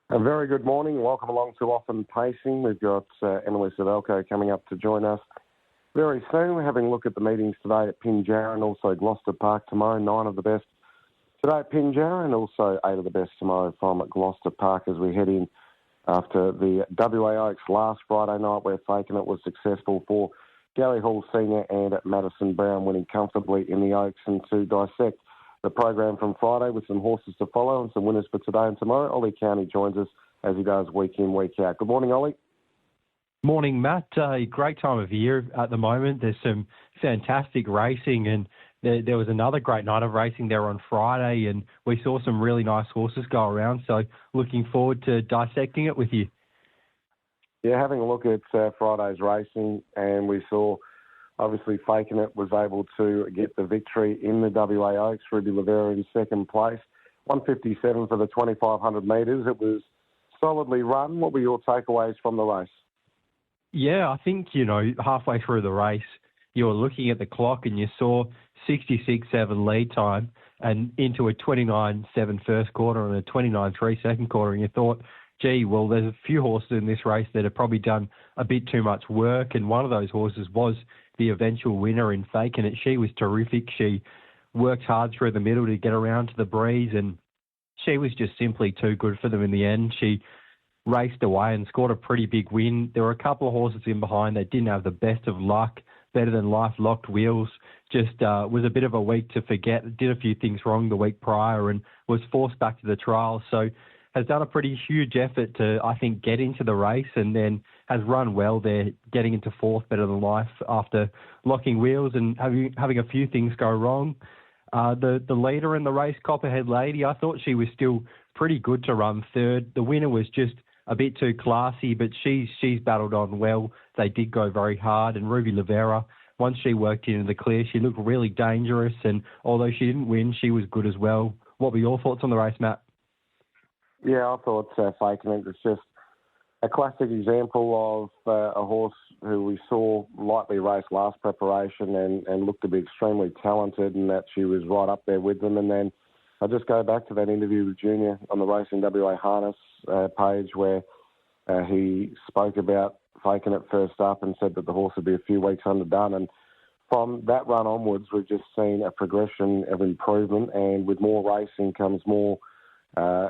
A very good morning. Welcome along to Often Pacing. We've got Emily Suvaljko coming up to join us very soon. We're having a look at the meetings today at Pinjarra and also Gloucester Park tomorrow. 9 of the best today at Pinjarra and also 8 of the best tomorrow from Gloucester Park as we head in after the WA Oaks last Friday night where Faking It was successful for Gary Hall Senior and Madison Brown winning comfortably in the Oaks. And to dissect the program from Friday with some horses to follow and some winners for today and tomorrow, Oli County joins us as he does week in, week out. Good morning, Oli. Morning, Matt. Great time of year at the moment. There's some fantastic racing and there was another great night of racing there on Friday and we saw some really nice horses go around. So looking forward to dissecting it with you. Yeah, having a look at Friday's racing and we saw obviously Faking It was able to get the victory in the WA Oaks. Ruby Lavera in second place. 157 for the 2,500 metres. It was solidly run. What were your takeaways from the race? Yeah, I think, halfway through the race, you were looking at the clock and you saw 66.7 lead time and into a 29.7 first quarter and a 29.3 second quarter. And you thought, gee, well, there's a few horses in this race that have probably done a bit too much work. And one of those horses was the eventual winner in Faking It. She was terrific. She worked hard through the middle to get around to the breeze and she was just simply too good for them in the end. She raced away and scored a pretty big win. There were a couple of horses in behind that didn't have the best of luck. Better Than Life, Locked Wheels, just was a bit of a week to forget, did a few things wrong the week prior and was forced back to the trial. So has done a pretty huge effort to, I think, get into the race and then has run well there, getting into fourth, Better Than Life, after locking wheels and having a few things go wrong. The leader in the race, Copperhead Lady, I thought she was still pretty good to run third. The winner was just a bit too classy, but she's battled on well. They did go very hard, and Ruby Lavera, once she worked into the clear, she looked really dangerous, and although she didn't win, she was good as well. What were your thoughts on the race, Matt? Yeah, I thought Faking It was just a classic example of a horse who we saw lightly race last preparation and looked to be extremely talented and that she was right up there with them. And then I just go back to that interview with Junior on the Racing WA Harness page where he spoke about Faking It first up and said that the horse would be a few weeks underdone. And from that run onwards, we've just seen a progression of improvement, and with more racing comes more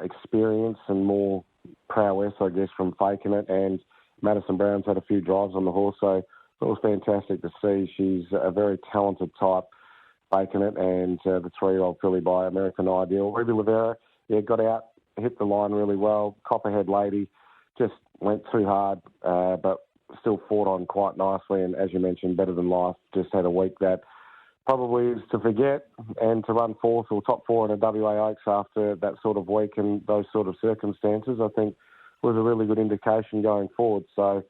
experience and more prowess, I guess, from Faking It. And Madison Brown's had a few drives on the horse, so it was fantastic to see. She's a very talented type, Faking It, and the 3-year-old filly by American Ideal. Ruby Lavera, got out, hit the line really well. Copperhead Lady just went too hard, but still fought on quite nicely. And as you mentioned, Better Than Life just had a week that probably is to forget, and to run fourth or top four in a WA Oaks after that sort of week and those sort of circumstances, I think was a really good indication going forward. So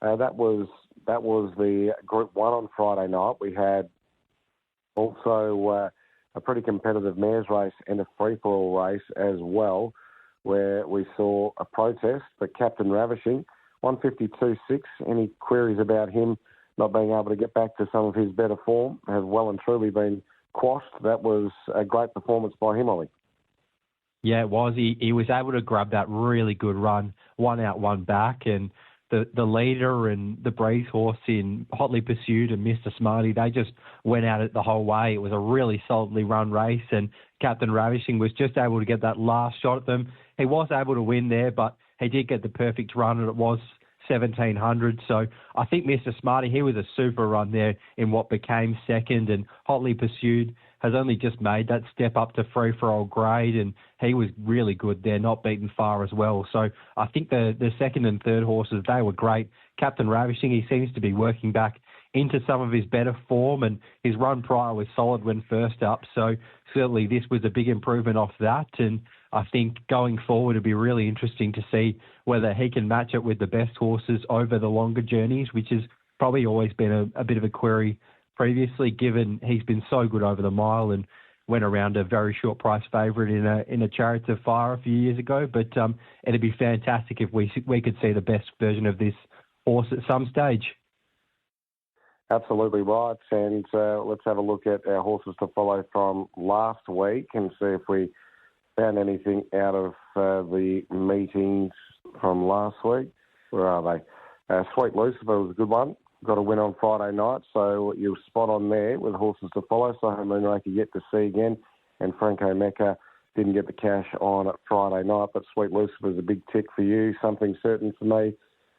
that was the Group 1 on Friday night. We had also a pretty competitive mares race and a free-for-all race as well, where we saw a protest, but Captain Ravishing, 152.6. Any queries about him not being able to get back to some of his better form have well and truly been quashed. That was a great performance by him, Ollie. Yeah, it was. He was able to grab that really good run, one out, one back, and the leader and the breeze horse in Hotly Pursued and Mr. Smarty, they just went at it the whole way. It was a really solidly run race, and Captain Ravishing was just able to get that last shot at them. He was able to win there, but he did get the perfect run, and it was 1,700. So I think Mr. Smarty, he was a super run there in what became second, and Hotly Pursued has only just made that step up to free-for-all grade, and he was really good there, not beaten far as well. So I think the second and third horses, they were great. Captain Ravishing, he seems to be working back into some of his better form, and his run prior was solid when first up. So certainly this was a big improvement off that, and I think going forward it'd be really interesting to see whether he can match it with the best horses over the longer journeys, which has probably always been a bit of a query previously, given he's been so good over the mile and went around a very short price favourite in a Chariots of Fire a few years ago. But it'd be fantastic if we could see the best version of this horse at some stage. Absolutely right. And let's have a look at our horses to follow from last week and see if we found anything out of the meetings from last week. Where are they? Sweet Lucifer was a good one. Got a win on Friday night, so you're spot on there with horses to follow. So Moonraker yet to see again, and Franco Mecca didn't get the cash on Friday night, but Sweet Lucifer was a big tick for you. Something certain for me.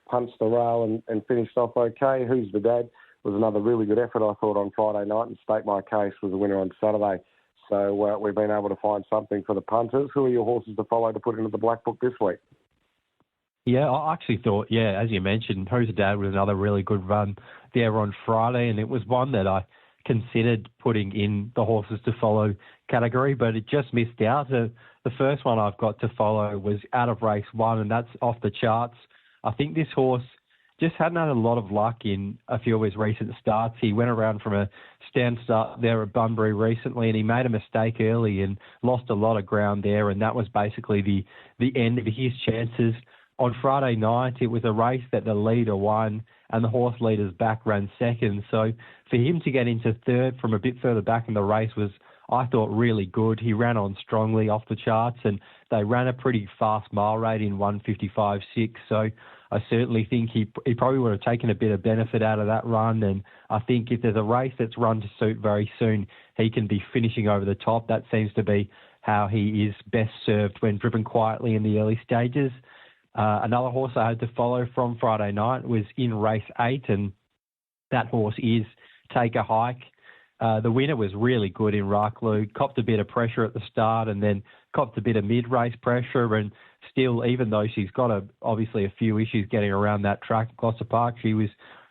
Punched the rail and finished off okay. Who's the Dad was another really good effort, I thought, on Friday night, and State My Case was the winner on Saturday. So we've been able to find something for the punters. Who are your horses to follow to put into the Black Book this week? Yeah, I actually thought, as you mentioned, Who's the Dad was another really good run there on Friday, and it was one that I considered putting in the horses to follow category, but it just missed out. The first one I've got to follow was out of race 1, and that's off the charts. I think this horse just hadn't had a lot of luck in a few of his recent starts. He went around from a stand start there at Bunbury recently, and he made a mistake early and lost a lot of ground there, and that was basically the end of his chances. On Friday night, it was a race that the leader won and the horse leader's back ran second. So for him to get into third from a bit further back in the race was, I thought, really good. He ran on strongly off the charts, and they ran a pretty fast mile rate in 1:55.6. So I certainly think he probably would have taken a bit of benefit out of that run. And I think if there's a race that's run to suit very soon, he can be finishing over the top. That seems to be how he is best served when driven quietly in the early stages. Another horse I had to follow from Friday night was in race 8, and that horse is Take a Hike. The winner was really good in Raklu, copped a bit of pressure at the start and then copped a bit of mid-race pressure, and still, even though she's got obviously a few issues getting around that track at Gloucester Park, she was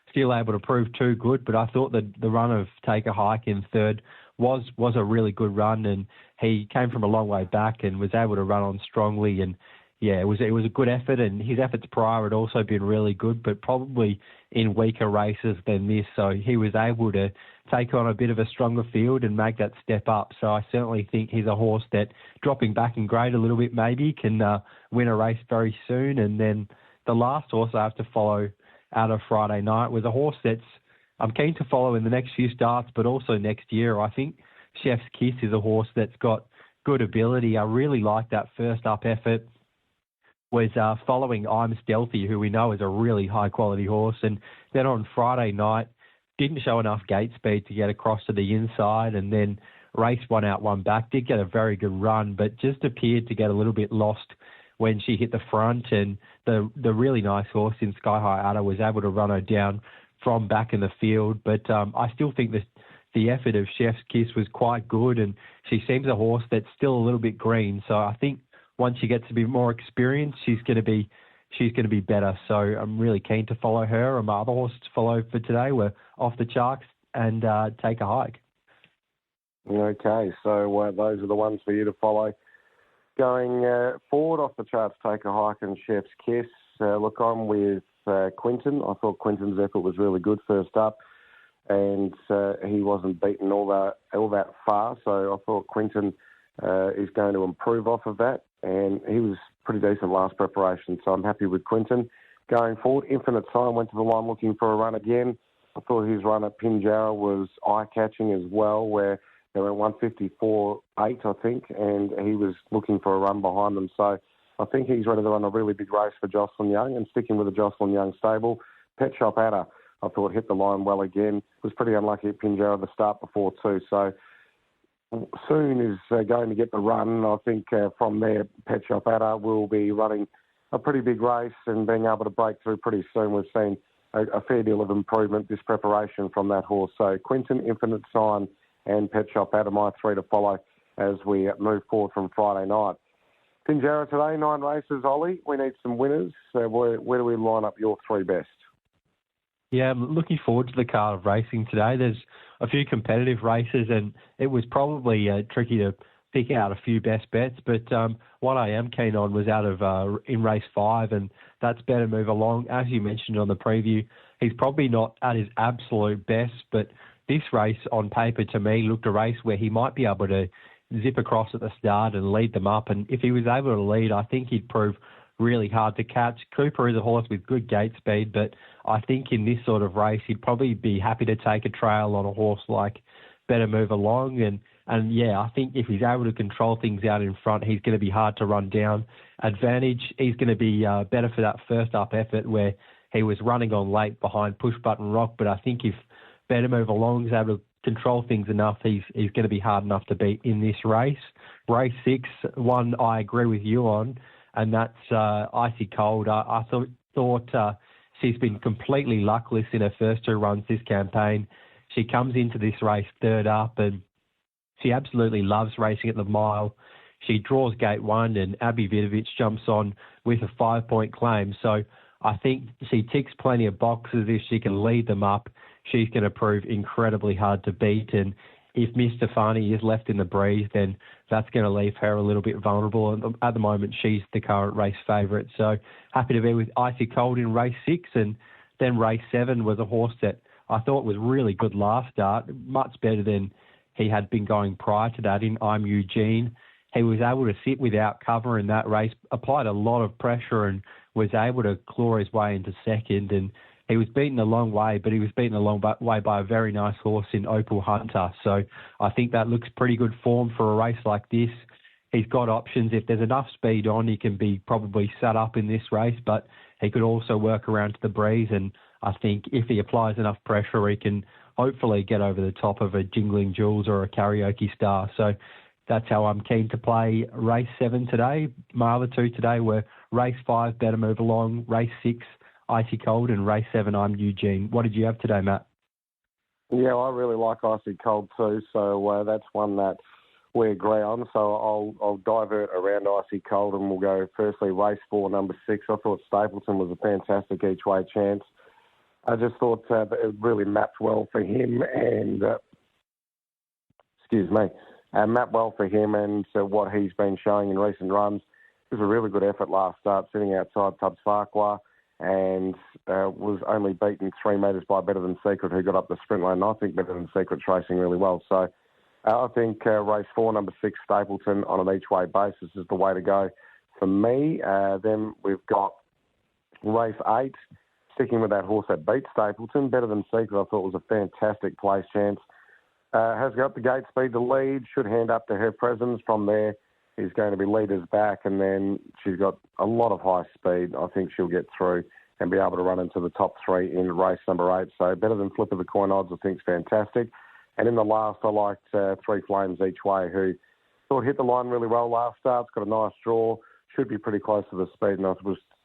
still able to prove too good. But I thought that the run of Take a Hike in third was a really good run, and he came from a long way back and was able to run on strongly. And yeah, it was a good effort, and his efforts prior had also been really good, but probably in weaker races than this. So he was able to take on a bit of a stronger field and make that step up. So I certainly think he's a horse that, dropping back in grade a little bit maybe, can win a race very soon. And then the last horse I have to follow out of Friday night was a horse I'm keen to follow in the next few starts, but also next year. I think Chef's Kiss is a horse that's got good ability. I really like that first up effort. Was following I'm Stealthy, who we know is a really high-quality horse. And then on Friday night, didn't show enough gate speed to get across to the inside, and then raced one out, one back. Did get a very good run, but just appeared to get a little bit lost when she hit the front. And the really nice horse in Sky High Udder was able to run her down from back in the field. But I still think the effort of Chef's Kiss was quite good, and she seems a horse that's still a little bit green. So I think once she gets to be more experienced, she's going to be better. So I'm really keen to follow her. And my other horses to follow for today were Off the Charts and Take a Hike. Okay, so those are the ones for you to follow. Going forward, Off the Charts, Take a Hike and Chef's Kiss. Look, I'm with Quinton. I thought Quinton's effort was really good first up, and he wasn't beaten all that far. So I thought Quinton is going to improve off of that. And he was pretty decent last preparation, so I'm happy with Quinton. Going forward, Infinite Sign went to the line looking for a run again. I thought his run at Pinjarra was eye-catching as well, where they went 154.8, I think, and he was looking for a run behind them. So I think he's ready to run a really big race for Jocelyn Young, and sticking with the Jocelyn Young stable. Pet Shop Adder, I thought, hit the line well again. Was pretty unlucky at Pinjarra at the start before too, so soon is going to get the run. I think from there, Pet Shop Adder will be running a pretty big race and being able to break through pretty soon. We've seen a fair deal of improvement this preparation from that horse. So Quinton, Infinite Sign and Pet Shop Adder, my three to follow as we move forward from Friday night. Pinjarra today, 9 races, Oli. We need some winners. Where do we line up your three best? Yeah, I'm looking forward to the card of racing today. There's a few competitive races, and it was probably tricky to pick out a few best bets. But what I am keen on was out of in race 5, and that's Better Move Along. As you mentioned on the preview, he's probably not at his absolute best, but this race on paper to me looked a race where he might be able to zip across at the start and lead them up. And if he was able to lead, I think he'd prove really hard to catch. Cooper is a horse with good gate speed, but I think in this sort of race, he'd probably be happy to take a trail on a horse like Better Move Along. And And, yeah, I think if he's able to control things out in front, he's going to be hard to run down. Advantage, he's going to be better for that first-up effort where he was running on late behind Push Button Rock. But I think if Better Move Along is able to control things enough, he's going to be hard enough to beat in this race. Race 6, one I agree with you on, and that's Icy Cold. I thought she's been completely luckless in her first 2 runs this campaign. She comes into this race third up, and she absolutely loves racing at the mile. She draws gate 1, and Abby Vidovich jumps on with a 5-point claim. So I think she ticks plenty of boxes. If she can lead them up, she's going to prove incredibly hard to beat. And if Miss Stefani is left in the breeze, then that's going to leave her a little bit vulnerable. And at the moment, she's the current race favourite. So happy to be with Icy Cold in race 6. And then race 7 was a horse that I thought was really good last start, much better than he had been going prior to that in I'm Eugene. He was able to sit without cover in that race, applied a lot of pressure and was able to claw his way into second. And he was beaten a long way, but he was beaten a long way by a very nice horse in Opal Hunter. So I think that looks pretty good form for a race like this. He's got options. If there's enough speed on, he can be probably set up in this race, but he could also work around to the breeze. And I think if he applies enough pressure, he can hopefully get over the top of a Jingling Jules or a Karaoke Star. So that's how I'm keen to play race 7 today. My other 2 today were race 5, Better Move Along, race 6, Icy Cold, and race 7, I'm Eugene. What did you have today, Matt? Yeah, I really like Icy Cold too, so that's one that we agree on. So I'll divert around Icy Cold, and we'll go firstly race 4, number 6. I thought Stapleton was a fantastic each-way chance. I just thought that it really mapped well for him and, mapped well for him and what he's been showing in recent runs. It was a really good effort last start, sitting outside Tubbs Farquhar, and was only beaten 3 metres by Better Than Secret, who got up the sprint lane. I think Better Than Secret's racing really well. So I think race 4, number 6, Stapleton, on an each-way basis is the way to go for me. Then we've got race 8, sticking with that horse that beat Stapleton. Better Than Secret, I thought was a fantastic place chance. Has got the gate speed to lead, should hand up to her presence. From there, he's going to be leaders back, and then she's got a lot of high speed. I think she'll get through and be able to run into the top 3 in race number 8. So Better Than Flip of the Coin odds, I think, is fantastic. And in the last, I liked 3 Flames Each Way, who thought hit the line really well last start. It's got a nice draw, should be pretty close to the speed, and I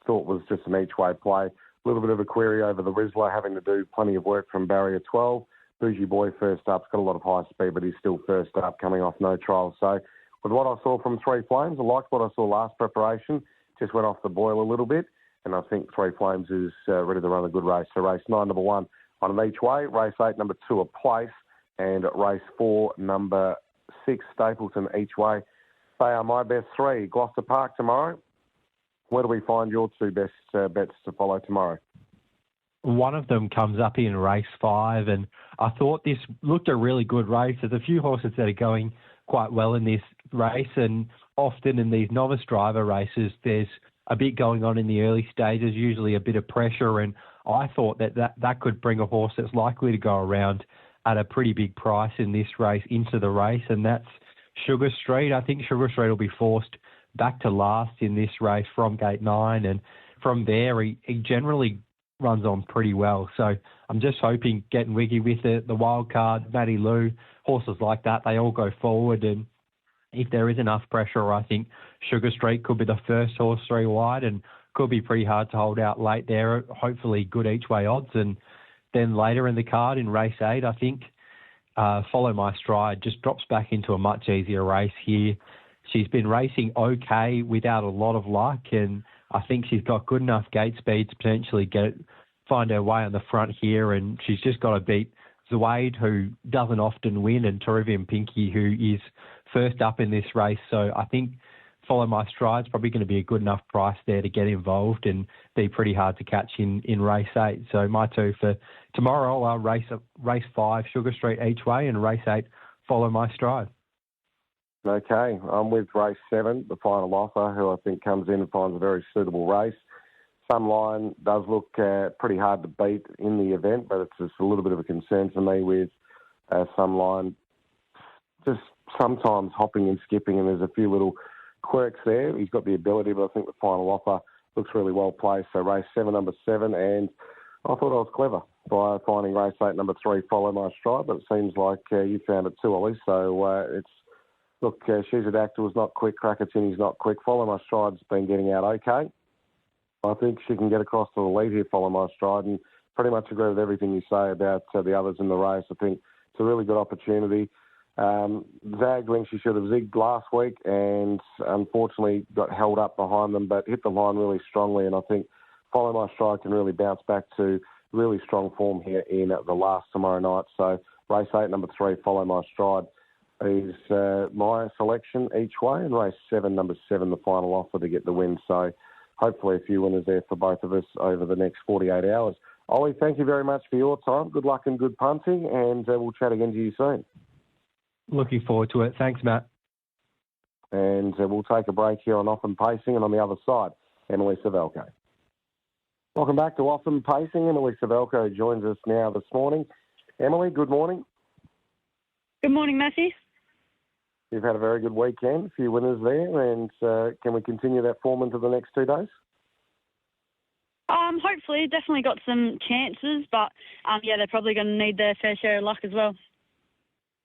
thought was just an each-way play. A little bit of a query over the Rizzler, having to do plenty of work from barrier 12. Bougie Boy first up, has got a lot of high speed, but he's still first up, coming off no trial. So with what I saw from 3 Flames, I liked what I saw last preparation. Just went off the boil a little bit, and I think 3 Flames is ready to run a good race. So race 9, number 1 on an each way. Race 8, number 2, a place. And race 4, number 6, Stapleton each way. They are my best 3. Gloucester Park tomorrow. Where do we find your 2 best bets to follow tomorrow? One of them comes up in race 5, and I thought this looked a really good race. There's a few horses that are going quite well in this race, and often in these novice driver races, there's a bit going on in the early stages, usually a bit of pressure, and I thought that could bring a horse that's likely to go around at a pretty big price in this race into the race, and that's Sugar Street. I think Sugar Street will be forced back to last in this race from gate 9, and from there he generally runs on pretty well. So I'm just hoping, getting wiggy with the wild card, Matty Lou, horses like that, they all go forward, and if there is enough pressure, I think Sugar Street could be the first horse 3 wide and could be pretty hard to hold out late there. Hopefully good each-way odds. And then later in the card in race 8, I think Follow My Stride just drops back into a much easier race here. She's been racing okay without a lot of luck, and I think she's got good enough gate speed to potentially find her way on the front here, and she's just got to beat Zuaid, who doesn't often win, and Terrivium Pinky, who is first up in this race. So I think Follow My Stride's probably going to be a good enough price there to get involved and be pretty hard to catch in race 8. So my 2 for tomorrow are race 5, Sugar Street each way, and race 8, Follow My Stride. Okay, I'm with race 7, the final offer, who I think comes in and finds a very suitable race. Sunline does look pretty hard to beat in the event, but it's just a little bit of a concern for me with Sunline just sometimes hopping and skipping, and there's a few little quirks there. He's got the ability, but I think the final offer looks really well placed. So race 7, number 7, and I thought I was clever by finding race 8, number 3, Follow My Stride, but it seems like you found it too, Ollie. So She's a Actor was not quick, Krakatini's not quick. Follow My Stride's been getting out okay. I think she can get across to the lead here, Follow My Stride, and pretty much agree with everything you say about the others in the race. I think it's a really good opportunity. Zagged when she should have zigged last week and unfortunately got held up behind them, but hit the line really strongly, and I think Follow My Stride can really bounce back to really strong form here in the last tomorrow night. So race 8, number 3, Follow My Stride is my selection each way, and race 7, number 7, the final offer to get the win. So hopefully a few winners there for both of us over the next 48 hours. Ollie, thank you very much for your time. Good luck and good punting, and we'll chat again to you soon. Looking forward to it. Thanks, Matt. And we'll take a break here on Off and Pacing, and on the other side, Emily Suvaljko. Welcome back to Off and Pacing. Emily Suvaljko joins us now this morning. Emily, good morning. Good morning, Matthew. You've had a very good weekend, a few winners there, and can we continue that form into the next 2 days? Hopefully, definitely got some chances, but they're probably going to need their fair share of luck as well.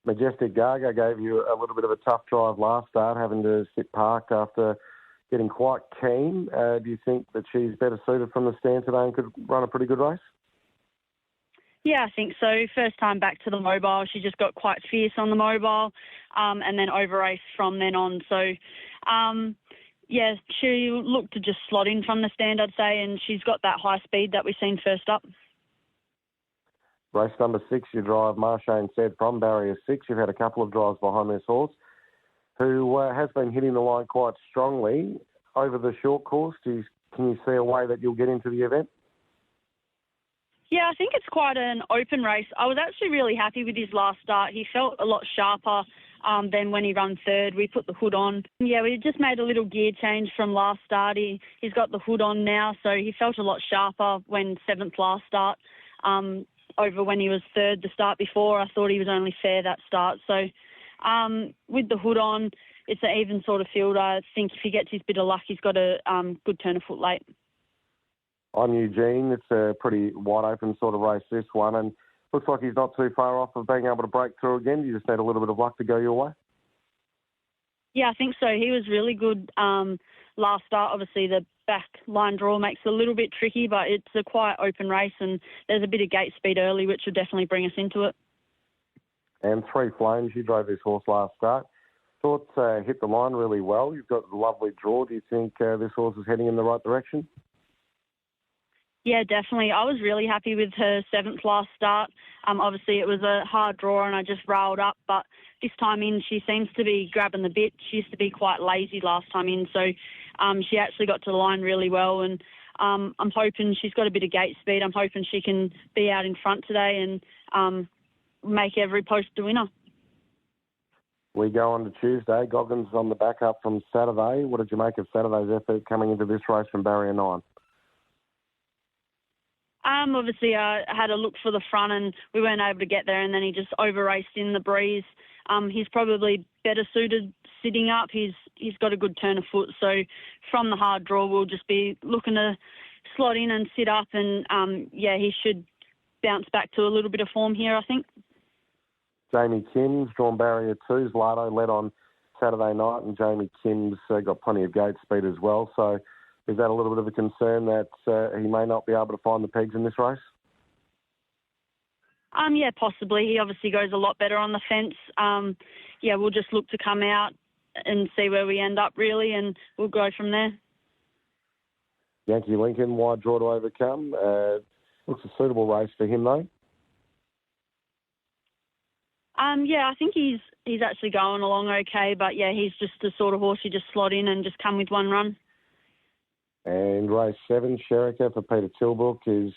Majestic Gaga gave you a little bit of a tough drive last start, having to sit parked after getting quite keen. Do you think that she's better suited from the stand today and could run a pretty good race? Yeah, I think so. First time back to the mobile, she just got quite fierce on the mobile and then over-raced from then on. So, she looked to just slot in from the stand, I'd say, and she's got that high speed that we've seen first up. Race number 6, you drive Marshane said from barrier 6. You've had a couple of drives behind this horse who has been hitting the line quite strongly over the short course. Can you see a way that you'll get into the event? Yeah, I think it's quite an open race. I was actually really happy with his last start. He felt a lot sharper than when he ran third. We put the hood on. Yeah, we just made a little gear change from last start. He's got the hood on now, so he felt a lot sharper when 7th last start over when he was third the start before. I thought he was only fair that start. So with the hood on, it's an even sort of field. I think if he gets his bit of luck, he's got a good turn of foot late. On Eugene, it's a pretty wide open sort of race, this one, and looks like he's not too far off of being able to break through again. You just need a little bit of luck to go your way. Yeah, I think so. He was really good last start. Obviously, the back line draw makes it a little bit tricky, but it's a quite open race, and there's a bit of gate speed early, which will definitely bring us into it. And 3 Flames, you drove this horse last start. Thought hit the line really well. You've got a lovely draw. Do you think this horse is heading in the right direction? Yeah, definitely. I was really happy with her 7th last start. Obviously, it was a hard draw and I just railed up, but this time in, she seems to be grabbing the bit. She used to be quite lazy last time in, so she actually got to the line really well, and I'm hoping she's got a bit of gate speed. I'm hoping she can be out in front today and make every post a winner. We go on to Tuesday. Goggins on the back up from Saturday. What did you make of Saturday's effort coming into this race from barrier 9? Obviously, I had a look for the front and we weren't able to get there, and then he just over-raced in the breeze. He's probably better suited sitting up. He's got a good turn of foot. So from the hard draw, we'll just be looking to slot in and sit up, and, he should bounce back to a little bit of form here, I think. Jamie Kim's drawn barrier 2. Zlato led on Saturday night, and Jamie Kim's got plenty of gate speed as well. So is that a little bit of a concern that he may not be able to find the pegs in this race? Yeah, possibly. He obviously goes a lot better on the fence. We'll just look to come out and see where we end up, really, and we'll go from there. Yankee Lincoln, wide draw to overcome. Looks a suitable race for him, though. I think he's actually going along okay, but, he's just the sort of horse you just slot in and just come with one run. And race 7, Sherika for Peter Tilbrook, is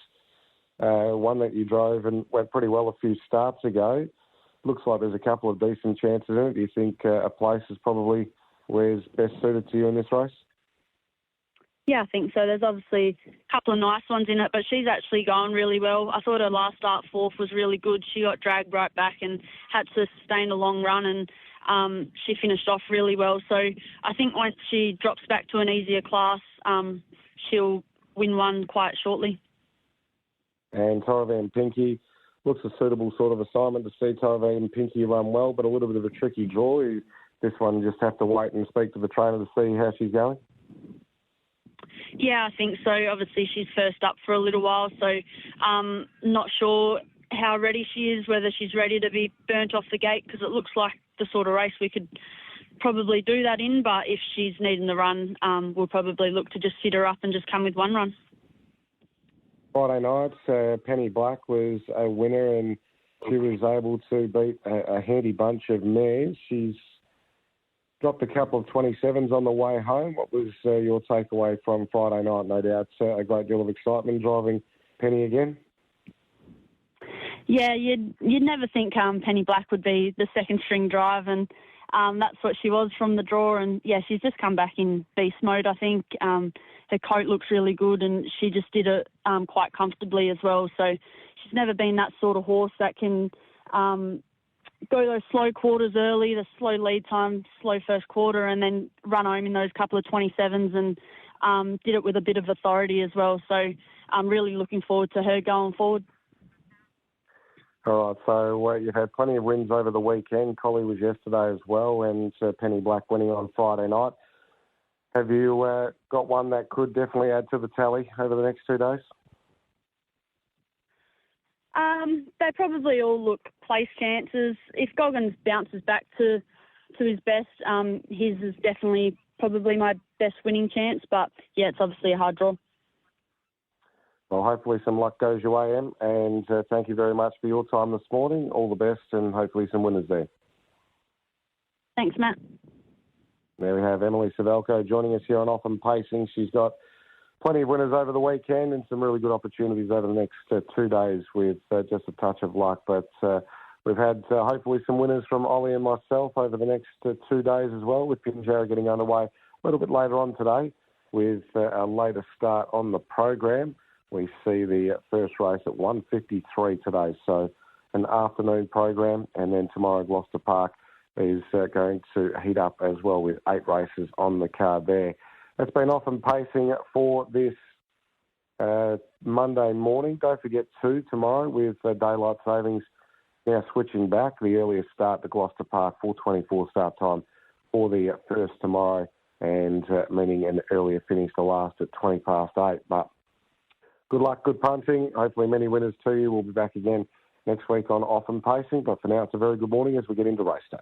one that you drove and went pretty well a few starts ago. Looks like there's a couple of decent chances in it. Do you think a place is probably where's best suited to you in this race? Yeah, I think so. There's obviously a couple of nice ones in it, but she's actually gone really well. I thought her last start 4th was really good. She got dragged right back and had to sustain a long run, and she finished off really well. So I think once she drops back to an easier class, she'll win one quite shortly. And Toravan Pinky looks a suitable sort of assignment to see Toravan Pinky run well, but a little bit of a tricky draw. This one just have to wait and speak to the trainer to see how she's going. Yeah, I think so. Obviously, she's first up for a little while, so not sure how ready she is, whether she's ready to be burnt off the gate, because it looks like the sort of race we could probably do that in. But if she's needing the run, we'll probably look to just sit her up and just come with one run. Friday night, Penny Black was a winner, and she was able to beat a handy bunch of mares. She's dropped a couple of 27s on the way home. What was your takeaway from Friday night? No doubt a great deal of excitement driving Penny again. Yeah, you'd never think Penny Black would be the second string drive, and that's what she was from the draw. And yeah, she's just come back in beast mode, I think. Her coat looks really good, and she just did it quite comfortably as well. So she's never been that sort of horse that can go those slow quarters early, the slow lead time, slow first quarter, and then run home in those couple of 27s, and did it with a bit of authority as well. So I'm really looking forward to her going forward. All right, so you've had plenty of wins over the weekend. Collie was yesterday as well, and Penny Black winning on Friday night. Have you got one that could definitely add to the tally over the next 2 days? They probably all look place chances. If Goggins bounces back to his best, his is definitely probably my best winning chance. But, yeah, it's obviously a hard draw. Well, hopefully some luck goes your way, Em, and thank you very much for your time this morning. All the best, and hopefully some winners there. Thanks, Matt. There we have Emily Suvaljko joining us here on Off and Pacing. She's got plenty of winners over the weekend and some really good opportunities over the next 2 days with just a touch of luck. But we've had hopefully some winners from Oli and myself over the next 2 days as well, with Pinjarra getting underway a little bit later on today with a later start on the program. We see the first race at 1:53 today, so an afternoon program, and then tomorrow Gloucester Park is going to heat up as well with 8 races on the card there. It's been Off and Pacing for this Monday morning. Don't forget tomorrow with daylight savings now switching back. The earliest start to Gloucester Park, 4:24 start time for the first tomorrow, and meaning an earlier finish to last at 8:20. But good luck, good punting. Hopefully many winners to you. We'll be back again next week on Off and Pacing. But for now, it's a very good morning as we get into race day.